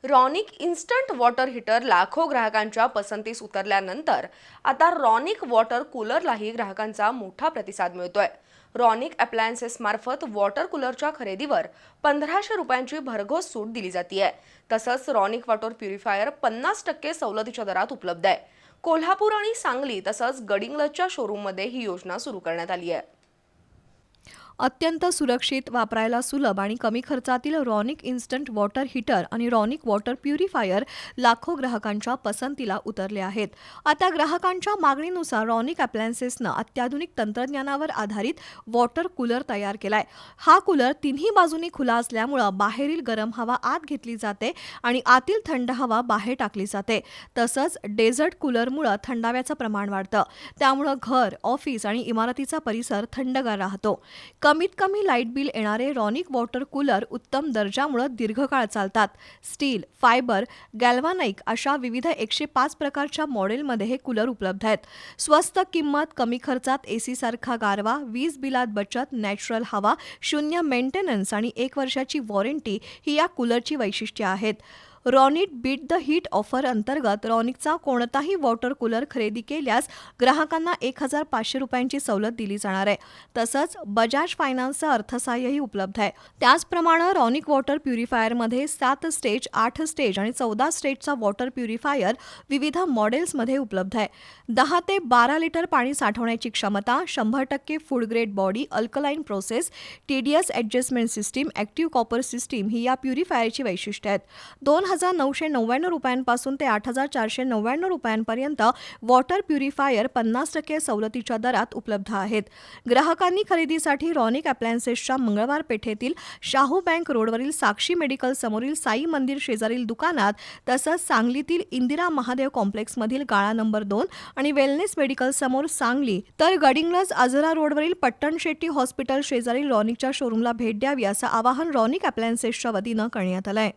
Ronic instant water heater लाखो ग्राहकांच्या पसंतीस उतरल्यानंतर आता रॉनिक वॉटर कूलरलाही ग्राहकांचा मोठा प्रतिसाद मिळतोय. रॉनिक अप्लायन्सेस मार्फत वॉटर कूलरच्या खरेदीवर 1500 रुपयांची भरघोस सूट दिली जाते. तसंच रॉनिक वॉटर प्युरिफायर 50% सवलतीच्या दरात उपलब्ध आहे. कोल्हापूर आणि सांगली तसंच गडिंग्लजच्या शोरूममध्ये ही योजना सुरू करण्यात आली आहे. अत्यंत सुरक्षित, वापरायला सुलभ आणि कमी खर्चातील रॉनिक इन्स्टंट वॉटर हीटर आणि रॉनिक वॉटर प्युरिफायर लाखो ग्राहकांच्या पसंतीला उतरले आहेत. आता ग्राहकांच्या मागणीनुसार रॉनिक अप्लायन्सेसनं अत्याधुनिक तंत्रज्ञानावर आधारित वॉटर कूलर तयार केलाय. हा कूलर तिन्ही बाजूनी खुला असल्यामुळे बाहेरील गरम हवा आत घेतली जाते आणि आतील थंड हवा बाहेर टाकली जाते. तसंच डेझर्ट कूलरमुळे थंडाव्याचं प्रमाण वाढतं. त्यामुळे घर, ऑफिस आणि इमारतीचा परिसर थंडगार राहतो. कमीत कमी लाईट बिल येणारे रॉनिक वॉटर कूलर उत्तम दर्जामुळे दीर्घकाळ चालतात. स्टील, फायबर, गॅल्व्हॅनिक अशा विविध 105 प्रकारच्या मॉडेलमध्ये हे कूलर उपलब्ध आहेत. स्वस्त किंमत, कमी खर्चात एसी सारखा गारवा, वीज बिलात बचत, नॅचरल हवा, शून्य मेंटेनन्स आणि 1 वर्षाची वॉरंटी ही या कूलरची वैशिष्ट्ये आहेत. रॉनिक बीट द हीट ऑफर अंतर्गत रॉनिकचा कोणताही वॉटर कूलर खरेदी केल्यास ग्राहकांना 1500 रुपयांची सवलत दिली जाणार आहे. तसंच बजाज फायनान्सचं अर्थसहाय्यही उपलब्ध आहे. त्याचप्रमाणे रॉनिक वॉटर प्युरिफायरमध्ये 7 स्टेज, 8 स्टेज आणि 14 स्टेजचा वॉटर प्युरिफायर विविध मॉडेल्समध्ये उपलब्ध आहे. 10 ते 12 लिटर पाणी साठवण्याची क्षमता, 100% food grade body, alkaline process, TDS adjustment system, active copper system ही या प्युरिफायरची वैशिष्ट्ये आहेत. 2,999 रुपयांपासून ते 8,499 रुपयांपर्यंत वॉटर प्युरिफायर 50% सवलतीच्या दरात उपलब्ध आहेत. ग्राहकांनी खरेदीसाठी रॉनिक अप्लायन्सेसच्या मंगळवार पेठेतील शाहू बँक रोडवरील साक्षी मेडिकल समोरील साई मंदिर शेजारील दुकानात, तसंच सांगलीतील इंदिरा महादेव कॉम्प्लेक्समधील गाळा नंबर 2 आणि वेलनेस मेडिकल समोर सांगली, तर गडिंग्लज आजरा रोडवरील पट्टण शेट्टी हॉस्पिटल शेजारील रॉनिकच्या शोरूमला भेट द्यावी असं आवाहन रॉनिक अप्लायन्सेसच्या वतीनं करण्यात आलं आहे.